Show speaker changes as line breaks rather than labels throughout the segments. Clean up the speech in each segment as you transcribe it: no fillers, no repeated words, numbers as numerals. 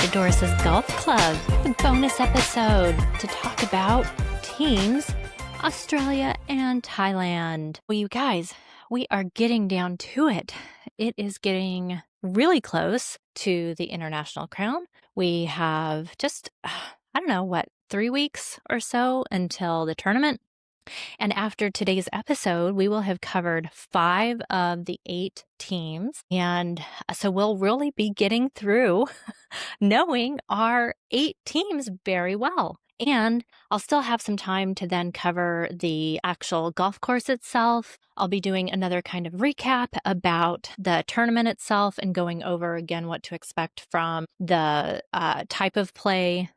to Doris's Golf Club, the bonus episode to talk about teams Australia and Thailand. Well, you guys, we are getting down to it. It is getting really close to the international crown. We have just, 3 weeks or so until the tournament. And after today's episode, we will have covered 5 of the 8 teams. And so we'll really be getting through knowing our 8 teams very well. And I'll still have some time to then cover the actual golf course itself. I'll be doing another kind of recap about the tournament itself and going over again what to expect from the type of play,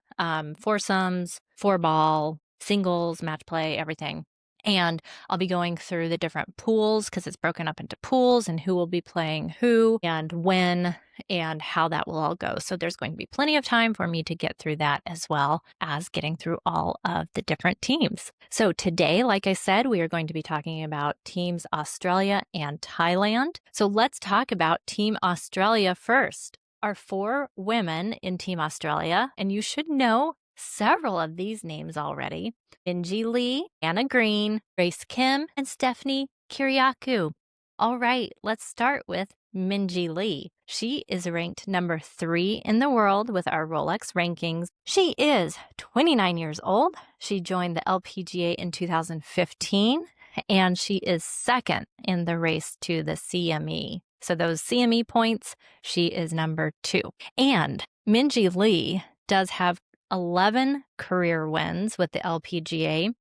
foursomes, 4-ball, singles, match play, everything. And I'll be going through the different pools because it's broken up into pools and who will be playing who and when and how that will all go. So there's going to be plenty of time for me to get through that as well as getting through all of the different teams. So today, like I said, we are going to be talking about teams Australia and Thailand. So let's talk about Team Australia first. Our 4 women in Team Australia, and you should know several of these names already: Minjee Lee, Anna Green, Grace Kim, and Stephanie Kiriakou. All right, let's start with Minjee Lee. She is ranked number 3 in the world with our Rolex rankings. She is 29 years old. She joined the LPGA in 2015, and she is second in the race to the CME. So those CME points, she is number 2. And Minjee Lee does have 11 career wins with the LPGA.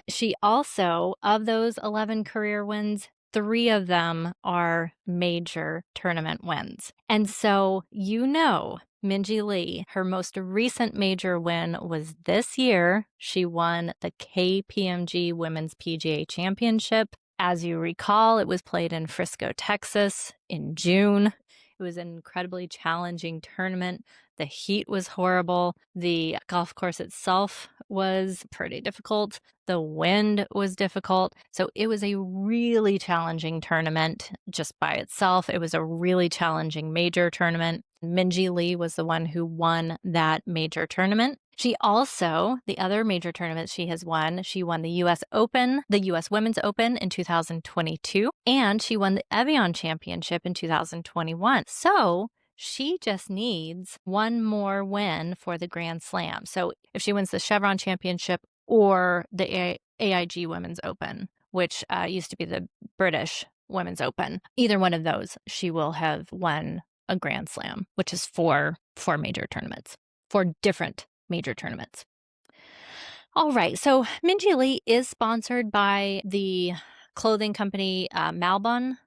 She also, of those 11 career wins, 3 of them are major tournament wins. And so, Minjee Lee, her most recent major win was this year. She won the KPMG Women's PGA Championship. As you recall, it was played in Frisco, Texas in June. It was an incredibly challenging tournament. The heat was horrible. The golf course itself was pretty difficult. The wind was difficult. So it was a really challenging tournament just by itself. It was a really challenging major tournament. Minjee Lee was the one who won that major tournament. She also, the other major tournaments she has won, she won the U.S. Open, the U.S. Women's Open in 2022, and she won the Evian Championship in 2021. So she just needs one more win for the Grand Slam. So if she wins the Chevron Championship or the AIG Women's Open, which used to be the British Women's Open, either one of those, she will have won a Grand Slam, which is 4 major tournaments, 4 different major tournaments. All right, so Minjee Lee is sponsored by the clothing company Malbon.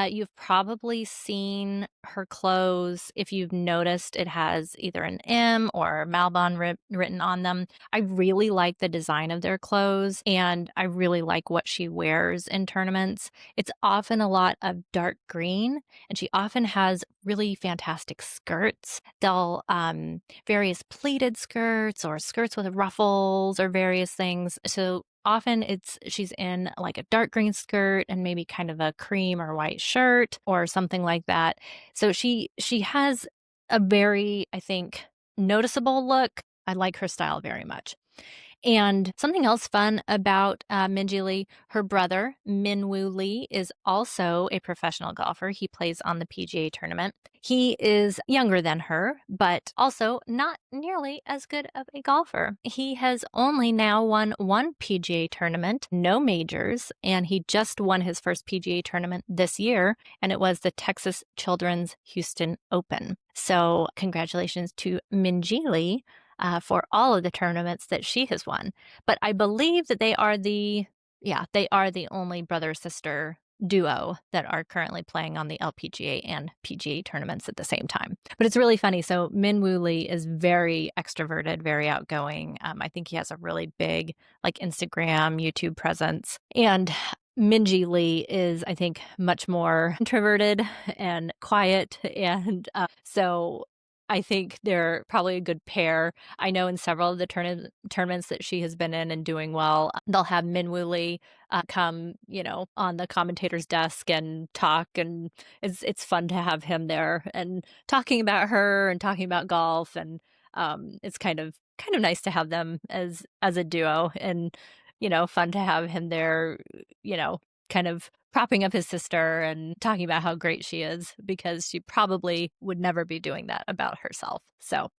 You've probably seen her clothes. If you've noticed, it has either an M or Malbon written on them. I really like the design of their clothes, and I really like what she wears in tournaments. It's often a lot of dark green, and she often has really fantastic skirts. They'll various pleated skirts or skirts with ruffles or various things. So often she's in like a dark green skirt and maybe kind of a cream or white shirt or something like that. So she has a very, I think, noticeable look. I like her style very much. And something else fun about Minjee Lee, her brother, Minwoo Lee, is also a professional golfer. He plays on the PGA tournament. He is younger than her, but also not nearly as good of a golfer. He has only now won 1 PGA tournament, no majors, and he just won his first PGA tournament this year, and it was the Texas Children's Houston Open. So congratulations to Minjee Lee for all of the tournaments that she has won. But I believe that they are the only brother-sister duo that are currently playing on the LPGA and PGA tournaments at the same time. But it's really funny. So Minwoo Lee is very extroverted, very outgoing. I think he has a really big Instagram, YouTube presence. And Minjee Lee is, I think, much more introverted and quiet. And so I think they're probably a good pair. I know in several of the tournaments that she has been in and doing well, they'll have Minjee Lee come, on the commentator's desk and talk, and it's fun to have him there and talking about her and talking about golf, and it's kind of nice to have them as a duo, and fun to have him there, kind of propping up his sister and talking about how great she is, because she probably would never be doing that about herself. So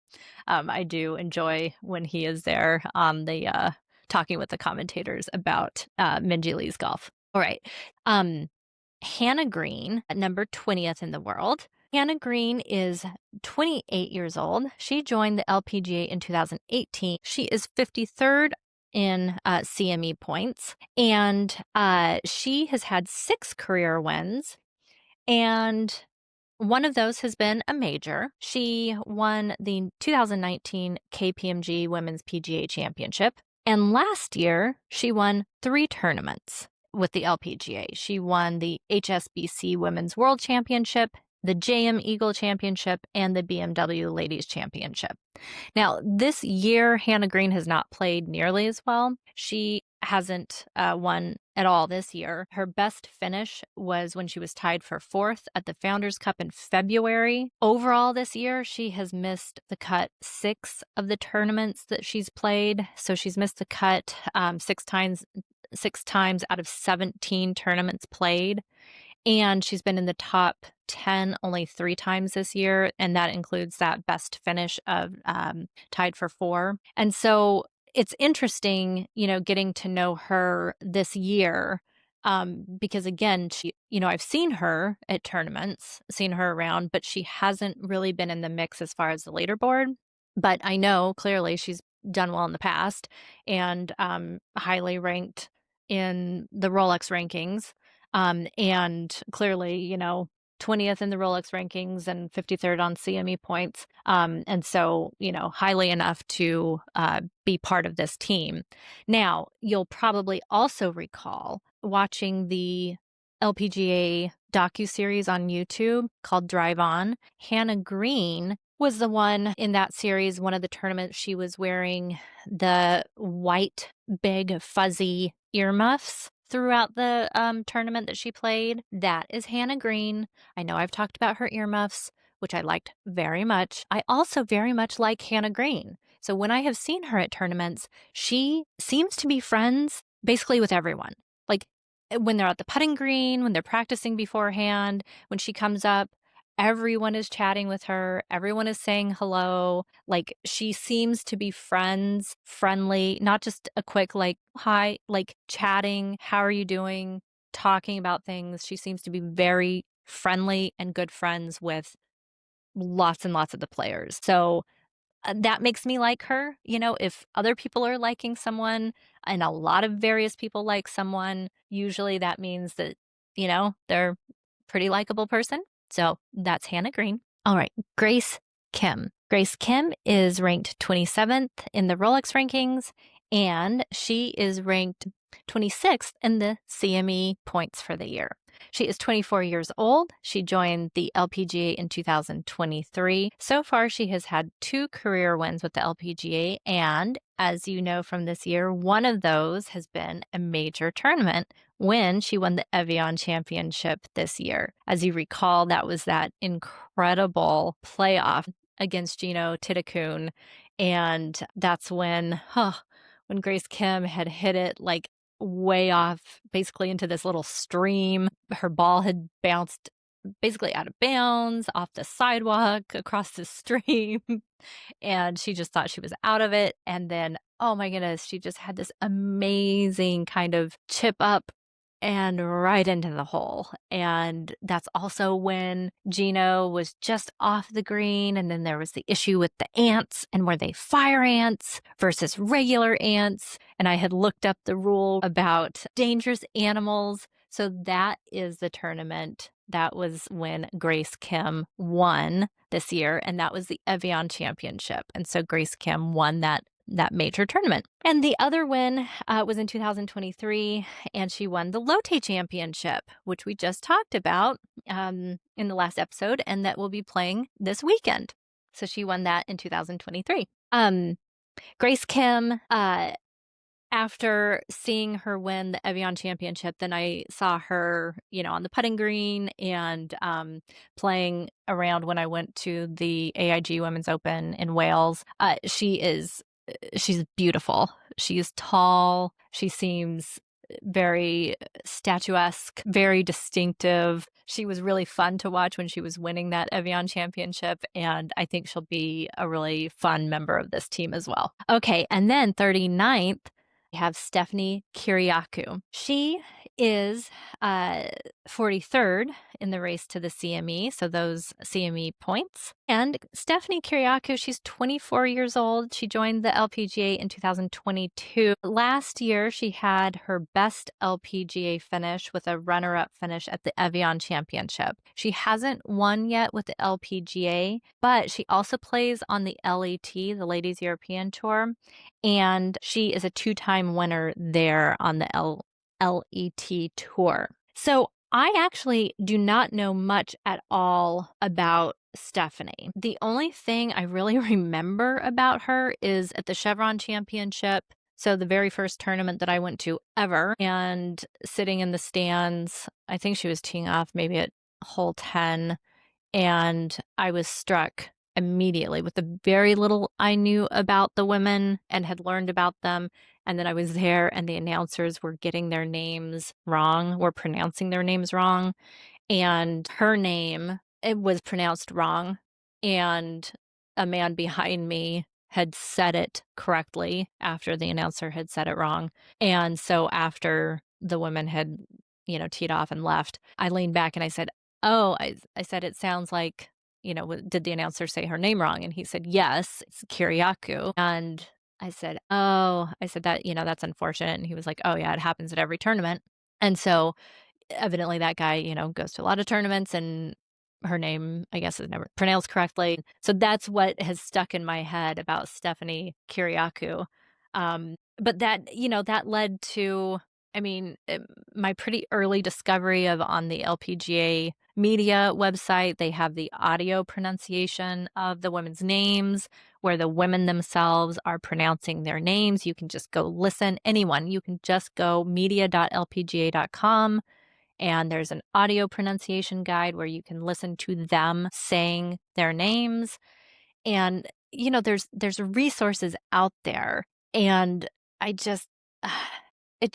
I do enjoy when he is there on the talking with the commentators about Minjee Lee's golf. All right. Hannah Green, at number 20th in the world. Hannah Green is 28 years old. She joined the LPGA in 2018. She is 53rd in CME points, and she has had 6 career wins, and one of those has been a major. She won the 2019 KPMG Women's PGA Championship, and last year she won 3 tournaments with the LPGA. She won the HSBC Women's World Championship, the JM Eagle Championship, and the BMW Ladies Championship. Now, this year, Hannah Green has not played nearly as well. She hasn't won at all this year. Her best finish was when she was tied for 4th at the Founders Cup in February. Overall this year, she has missed the cut 6 of the tournaments that she's played. So she's missed the cut 6 times out of 17 tournaments played. And she's been in the top 10 only 3 times this year, and that includes that best finish of tied for 4. And so it's interesting, getting to know her this year, because again, she, I've seen her at tournaments, seen her around, but she hasn't really been in the mix as far as the leaderboard. But I know clearly she's done well in the past, and highly ranked in the Rolex rankings. And clearly, 20th in the Rolex rankings and 53rd on CME points. And so, highly enough to be part of this team. Now, you'll probably also recall watching the LPGA docuseries on YouTube called Drive On. Hannah Green was the one in that series. One of the tournaments, she was wearing the white, big, fuzzy earmuffs throughout the tournament that she played. That is Hannah Green. I know I've talked about her earmuffs, which I liked very much. I also very much like Hannah Green. So when I have seen her at tournaments, she seems to be friends basically with everyone. Like when they're at the putting green, when they're practicing beforehand, when she comes up, everyone is chatting with her. Everyone is saying hello. Like she seems to be friendly, not just a quick hi, chatting. How are you doing? Talking about things. She seems to be very friendly and good friends with lots and lots of the players. So that makes me like her. If other people are liking someone and a lot of various people like someone, usually that means that, they're a pretty likable person. So that's Hannah Green. All right, Grace Kim. Grace Kim is ranked 27th in the Rolex rankings, and she is ranked 26th in the CME points for the year. She is 24 years old. She joined the LPGA in 2023. So far, she has had 2 career wins with the LPGA, and as you know from this year, one of those has been a major tournament when she won the Evian Championship this year. As you recall, that was that incredible playoff against Jeeno Thitikul, and that's when Grace Kim had hit it way off, basically into this little stream. Her ball had bounced basically out of bounds off the sidewalk across the stream, and she just thought she was out of it. And then, oh my goodness, she just had this amazing kind of chip up and right into the hole. And that's also when Jeeno was just off the green, and then there was the issue with the ants, and were they fire ants versus regular ants? And I had looked up the rule about dangerous animals. So that is the tournament. That was when Grace Kim won this year, and that was the Evian Championship. And so Grace Kim won that major tournament. And the other win was in 2023, and she won the Lotte Championship, which we just talked about in the last episode, and that will be playing this weekend. So she won that in 2023. Grace Kim, after seeing her win the Evian Championship, then I saw her, on the putting green and playing around when I went to the AIG Women's Open in Wales. She's beautiful. She's tall. She seems very statuesque, very distinctive. She was really fun to watch when she was winning that Evian Championship, and I think she'll be a really fun member of this team as well. Okay, and then 39th, we have Stephanie Kiriakou. She is 43rd in the race to the CME, so those CME points. And Stephanie Kiriakou, she's 24 years old. She joined the LPGA in 2022. Last year, she had her best LPGA finish with a runner-up finish at the Evian Championship. She hasn't won yet with the LPGA, but she also plays on the LET, the Ladies European Tour, and she is a two-time winner there on the LET Tour. So I actually do not know much at all about Stephanie. The only thing I really remember about her is at the Chevron Championship, so the very first tournament that I went to ever, and sitting in the stands, I think she was teeing off maybe at hole 10, and I was struck immediately with the very little I knew about the women and had learned about them. And then I was there and the announcers were getting their names wrong, were pronouncing their names wrong. And her name, it was pronounced wrong. And a man behind me had said it correctly after the announcer had said it wrong. And so after the women had, teed off and left, I leaned back and I said, "Oh," I said, "it sounds like, did the announcer say her name wrong?" And he said, "Yes, it's Kiriakou." And I said, "Oh," I said, "that, that's unfortunate." And he was like, "Oh yeah, it happens at every tournament." And so evidently that guy, goes to a lot of tournaments and her name, I guess, is never pronounced correctly. So that's what has stuck in my head about Stephanie Kiriakou. But that, that led to, my pretty early discovery of on the LPGA media website, they have the audio pronunciation of the women's names where the women themselves are pronouncing their names. You can just go listen. Anyone, you can just go media.lpga.com and there's an audio pronunciation guide where you can listen to them saying their names. And, there's resources out there. And I just, it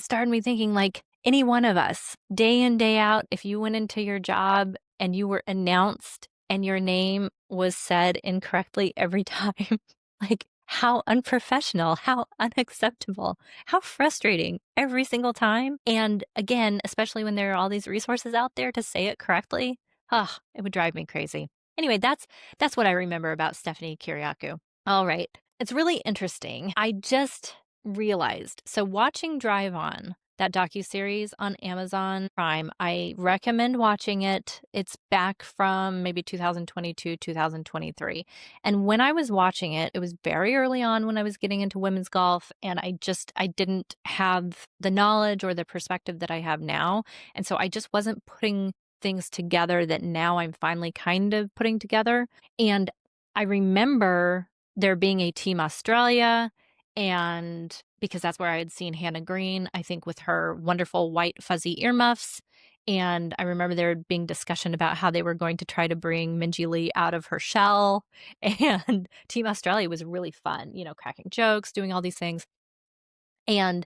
started me thinking like any one of us, day in, day out, if you went into your job and you were announced and your name was said incorrectly every time, like how unprofessional, how unacceptable, how frustrating every single time. And again, especially when there are all these resources out there to say it correctly, it would drive me crazy. Anyway, that's what I remember about Stephanie Kiriakou. All right. It's really interesting. I just realized, so watching Drive On, that docuseries on Amazon Prime, I recommend watching it. It's back from maybe 2022, 2023. And when I was watching it, it was very early on when I was getting into women's golf, and I didn't have the knowledge or the perspective that I have now. And so I just wasn't putting things together that now I'm finally kind of putting together. And I remember there being a Team Australia, and because that's where I had seen Hannah Green, I think with her wonderful white fuzzy earmuffs. And I remember there being discussion about how they were going to try to bring Minjee Lee out of her shell. And Team Australia was really fun, cracking jokes, doing all these things. And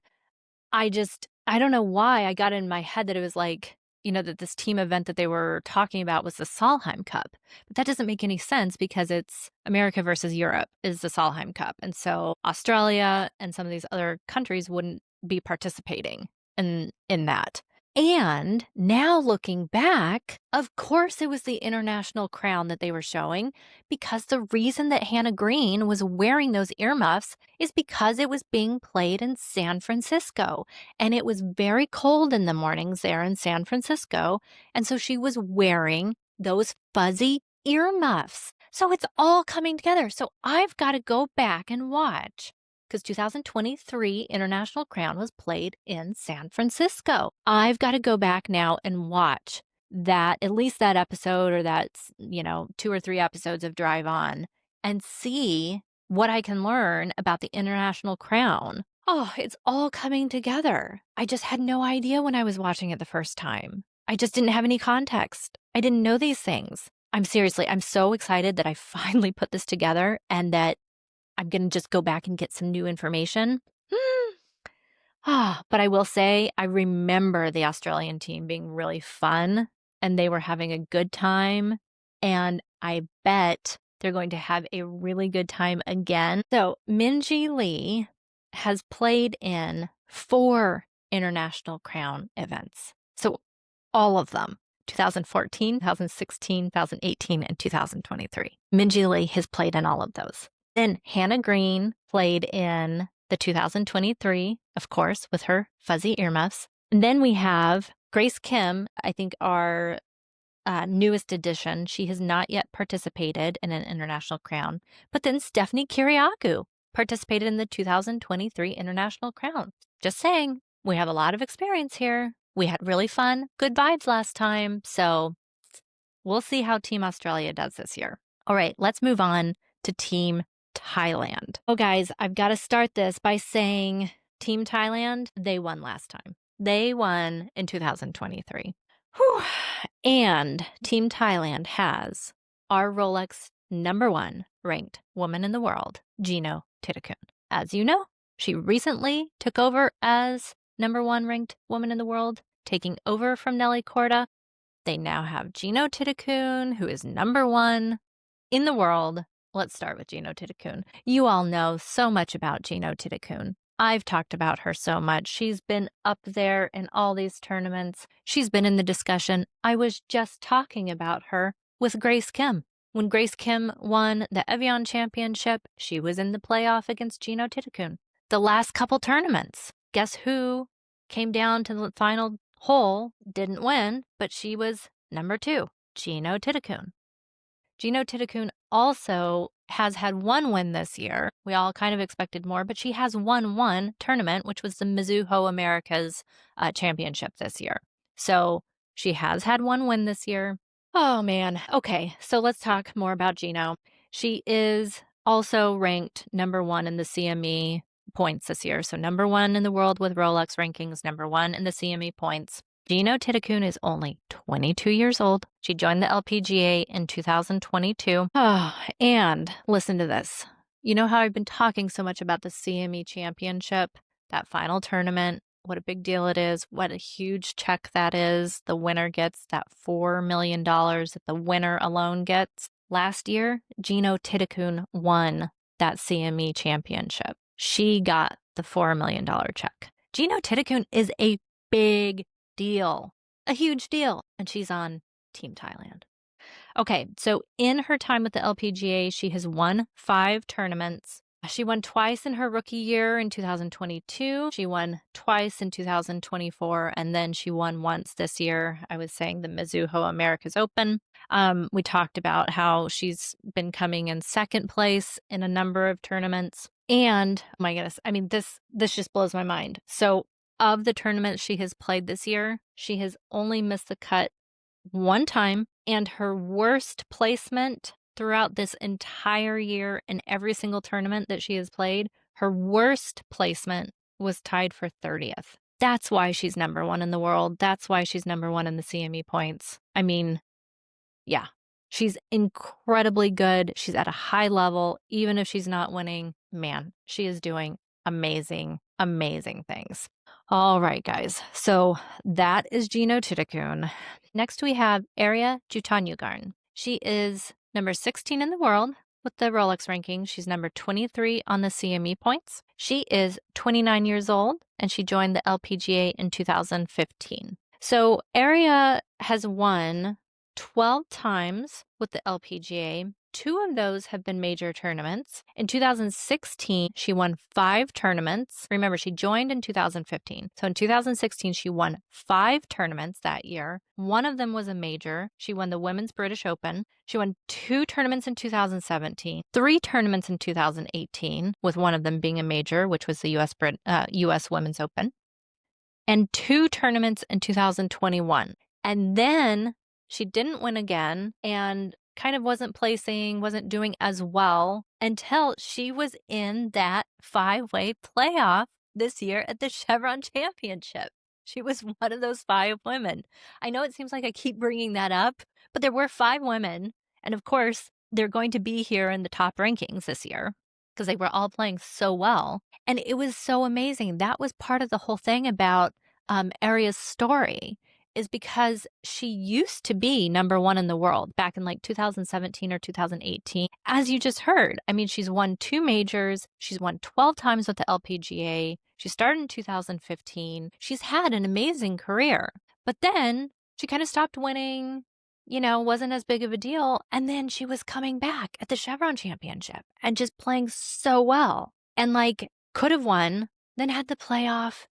I don't know why I got in my head that it was like, that this team event that they were talking about was the Solheim Cup. But that doesn't make any sense because it's America versus Europe is the Solheim Cup. And so Australia and some of these other countries wouldn't be participating in that. And now looking back, of course it was the International Crown that they were showing, because the reason that Hannah Green was wearing those earmuffs is because it was being played in San Francisco. And it was very cold in the mornings there in San Francisco. And so she was wearing those fuzzy earmuffs. So it's all coming together. So I've got to go back and watch, because 2023 International Crown was played in San Francisco. I've got to go back now and watch at least that episode, or that's, 2 or 3 episodes of Drive On, and see what I can learn about the International Crown. Oh, it's all coming together. I just had no idea when I was watching it the first time. I just didn't have any context. I didn't know these things. I'm so excited that I finally put this together and that I'm going to just go back and get some new information. But I will say, I remember the Australian team being really fun and they were having a good time. And I bet they're going to have a really good time again. So Minjee Lee has played in 4 International Crown events. So all of them, 2014, 2016, 2018, and 2023. Minjee Lee has played in all of those. Then Hannah Green played in the 2023, of course, with her fuzzy earmuffs. And then we have Grace Kim, I think our newest addition. She has not yet participated in an International Crown. But then Stephanie Kiriakou participated in the 2023 International Crown. Just saying, we have a lot of experience here. We had really fun, good vibes last time. So we'll see how Team Australia does this year. All right, let's move on to Team Thailand. Oh, guys, I've got to start this by saying Team Thailand, they won last time. They won in 2023. Whew. And Team Thailand has our Rolex #1 ranked woman in the world, Jeeno Thitikul. As you know, she recently took over as #1 ranked woman in the world, taking over from Nelly Korda. They now have Jeeno Thitikul, who is #1 in the world. Let's start with Jeeno Thitikul. You all know so much about Jeeno Thitikul. I've talked about her so much. She's been up there in all these tournaments. She's been in the discussion. I was just talking about her with Grace Kim. When Grace Kim won the Evian Championship, she was in the playoff against Jeeno Thitikul. The last couple tournaments, guess who came down to the final hole, didn't win, but she was #2, Jeeno Thitikul. Jeeno Thitikul also has had 1 win this year. We all kind of expected more, but she has won 1 tournament, which was the Mizuho Americas Championship this year. So she has had 1 win this year. Oh, man. Okay, so let's talk more about Jeeno. She is also ranked #1 in the CME points this year. So #1 in the world with Rolex rankings, #1 in the CME points. Jeeno Thitikul is only 22 years old. She joined the LPGA in 2022. And listen to this. You know how I've been talking so much about the CME Championship, that final tournament, what a big deal it is, what a huge check that is. The winner gets that $4 million that the winner alone gets. Last year, Jeeno Thitikul won that CME Championship. She got the $4 million check. Jeeno Thitikul is a big deal, a huge deal, and she's on Team Thailand. Okay, so in her time with the LPGA, she has won 5 tournaments. She won twice in her rookie year in 2022. She won twice in 2024, and then she won once this year. I was saying the Mizuho Americas Open. We talked about how she's been coming in second place in a number of tournaments. And oh my goodness, I mean, this just blows my mind. So of the tournaments she has played this year, she has only missed the cut 1 time, and her worst placement throughout this entire year in every single tournament that she has played, her worst placement was tied for 30th. That's why she's #1 in the world. That's why she's #1 in the CME points. I mean, yeah, she's incredibly good. She's at a high level. Even if she's not winning, man, she is doing amazing, amazing things. All right, guys. So that is Jeeno Thitikul. Next, we have Ariya Jutanugarn. She is number 16 in the world with the Rolex ranking. She's number 23 on the CME points. She is 29 years old, and she joined the LPGA in 2015. So Ariya has won 12 times with the LPGA. 2 of those have been major tournaments. In 2016, she won 5 tournaments. Remember, she joined in 2015. So in 2016, she won 5 tournaments that year. 1 of them was a major. She won the Women's British Open. She won 2 tournaments in 2017, 3 tournaments in 2018, with 1 of them being a major, which was the US Women's Open, and 2 tournaments in 2021. And then she didn't win again and kind of wasn't doing as well until she was in that 5-way playoff this year at the Chevron Championship. She was one of those 5 women. I know it seems like I keep bringing that up, but there were 5 women, and of course, they're going to be here in the top rankings this year because they were all playing so well, and it was so amazing. That was part of the whole thing about, Ariya's story is because she used to be number 1 in the world back in, like, 2017 or 2018. As you just heard, I mean, she's won 2 majors, she's won 12 times with the LPGA, she started in 2015, she's had an amazing career, but then she kinda stopped winning, wasn't as big of a deal, and then she was coming back at the Chevron Championship and just playing so well and, like, could have won, then had the playoff,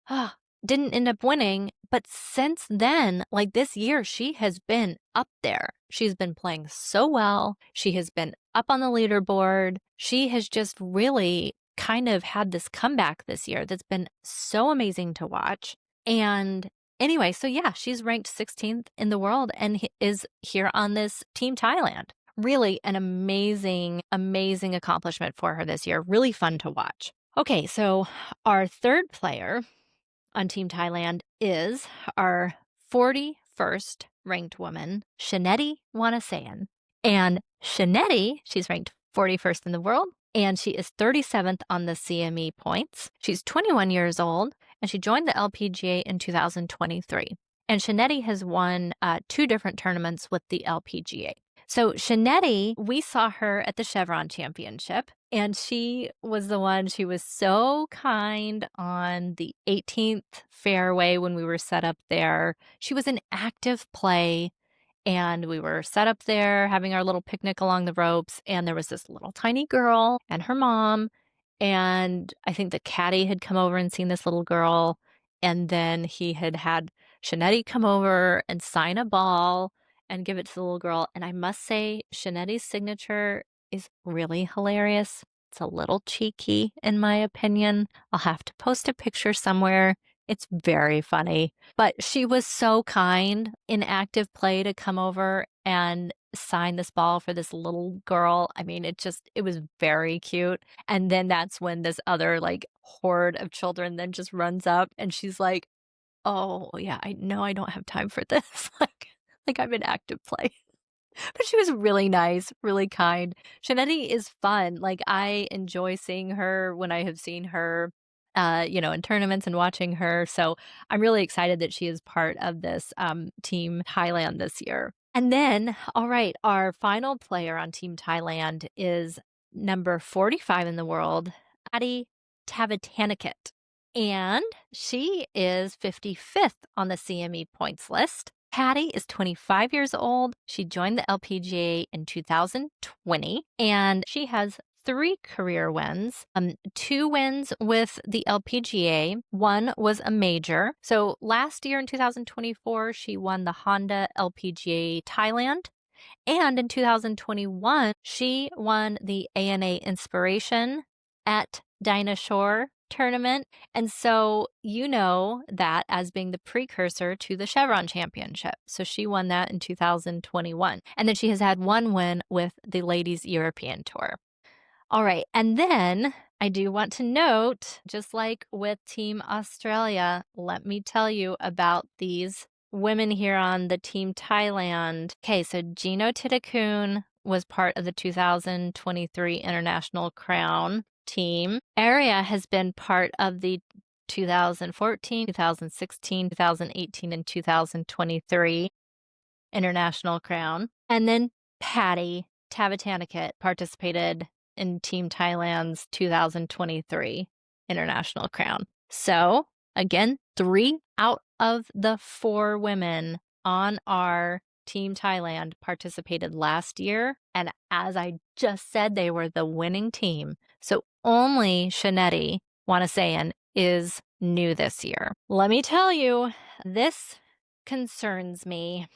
didn't end up winning, but since then, like this year, she has been up there. She's been playing so well. She has been up on the leaderboard. She has just really kind of had this comeback this year that's been so amazing to watch. And anyway, so yeah, she's ranked 16th in the world and is here on this Team Thailand. Really an amazing, amazing accomplishment for her this year. Really fun to watch. Okay, so our third player on Team Thailand is our 41st ranked woman, Chanettee Wanasayan. And Chanettee, she's ranked 41st in the world, and she is 37th on the CME points. She's 21 years old, and she joined the LPGA in 2023. And Chanettee has won 2 different tournaments with the LPGA. So Chanettee, we saw her at the Chevron Championship, and she was so kind on the 18th fairway when we were set up there. She was in active play, and we were set up there having our little picnic along the ropes, and there was this little tiny girl and her mom, and I think the caddy had come over and seen this little girl, and then he had Chanettee come over and sign a ball and give it to the little girl. And I must say, Chanettee's signature is really hilarious. It's a little cheeky, in my opinion. I'll have to post a picture somewhere. It's very funny. But she was so kind in active play to come over and sign this ball for this little girl. I mean, it was very cute. And then that's when this other like horde of children then just runs up and she's like, oh yeah, I know I don't have time for this. Like I'm in active play. But she was really nice, really kind. Chanettee is fun. Like I enjoy seeing her when I have seen her, in tournaments and watching her. So I'm really excited that she is part of this Team Thailand this year. And then, all right, our final player on Team Thailand is number 45 in the world, Patty Tavatanakit. And she is 55th on the CME points list. Patty is 25 years old. She joined the LPGA in 2020, and she has 3 career wins, 2 wins with the LPGA. 1 was a major. So last year in 2024, she won the Honda LPGA Thailand. And in 2021, she won the ANA Inspiration at Dinah Shore tournament. And so you know that as being the precursor to the Chevron Championship. So she won that in 2021. And then she has had 1 win with the Ladies European Tour. All right. And then I do want to note, just like with Team Australia, let me tell you about these women here on the Team Thailand. Okay, so Jeeno Thitikul was part of the 2023 International Crown team. Ariya has been part of the 2014, 2016, 2018, and 2023 International Crown. And then Patty Tavatanakit participated in Team Thailand's 2023 International Crown. So, again, 3 out of the 4 women on our Team Thailand participated last year. And as I just said, they were the winning team. So only Chanettee Wanasayan is new this year. Let me tell you, this concerns me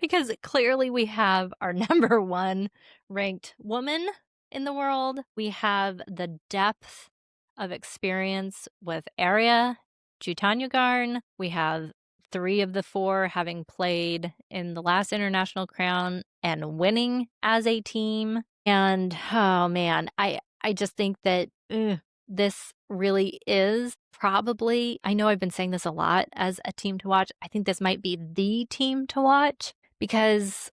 because clearly we have our number 1 ranked woman in the world. We have the depth of experience with Ariya Jutanugarn. We have 3 of the 4 having played in the last International Crown and winning as a team. And, oh man, I just think that this really is probably, I know I've been saying this a lot as a team to watch. I think this might be the team to watch because,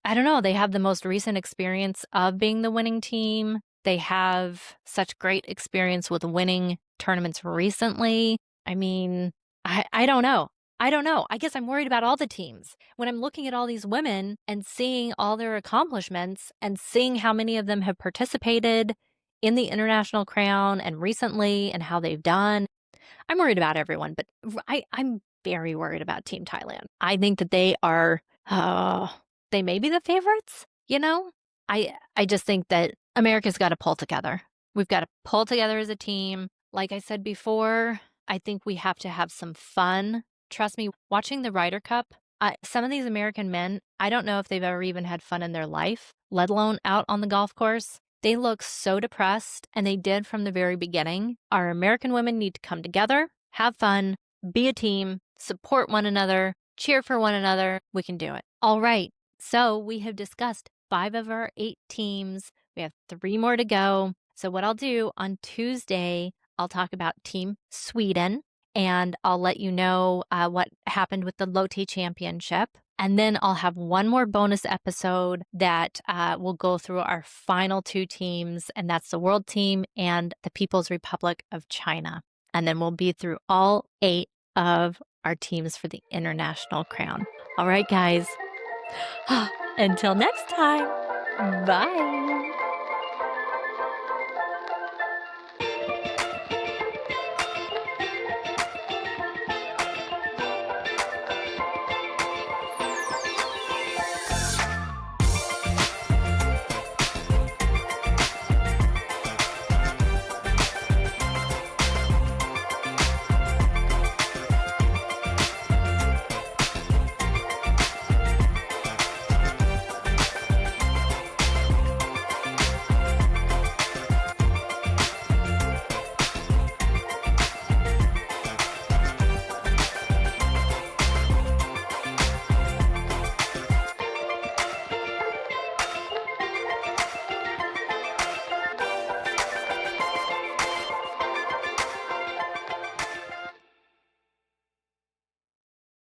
I don't know, they have the most recent experience of being the winning team. They have such great experience with winning tournaments recently. I mean, I don't know. I don't know. I guess I'm worried about all the teams. When I'm looking at all these women and seeing all their accomplishments and seeing how many of them have participated in the International Crown and recently and how they've done, I'm worried about everyone, but I'm very worried about Team Thailand. I think that they are, they may be the favorites, you know? I just think that America's got to pull together. We've got to pull together as a team. Like I said before, I think we have to have some fun. Trust me, watching the Ryder Cup, some of these American men, I don't know if they've ever even had fun in their life, let alone out on the golf course. They look so depressed, and they did from the very beginning. Our American women need to come together, have fun, be a team, support one another, cheer for one another. We can do it. All right. So we have discussed 5 of our 8 teams. We have 3 more to go. So what I'll do on Tuesday, I'll talk about Team Sweden, and I'll let you know what happened with the Lotte Championship. And then I'll have one more bonus episode that will go through our final 2 teams, and that's the World Team and the People's Republic of China. And then we'll be through all 8 of our teams for the International Crown. All right, guys. Until next time, bye.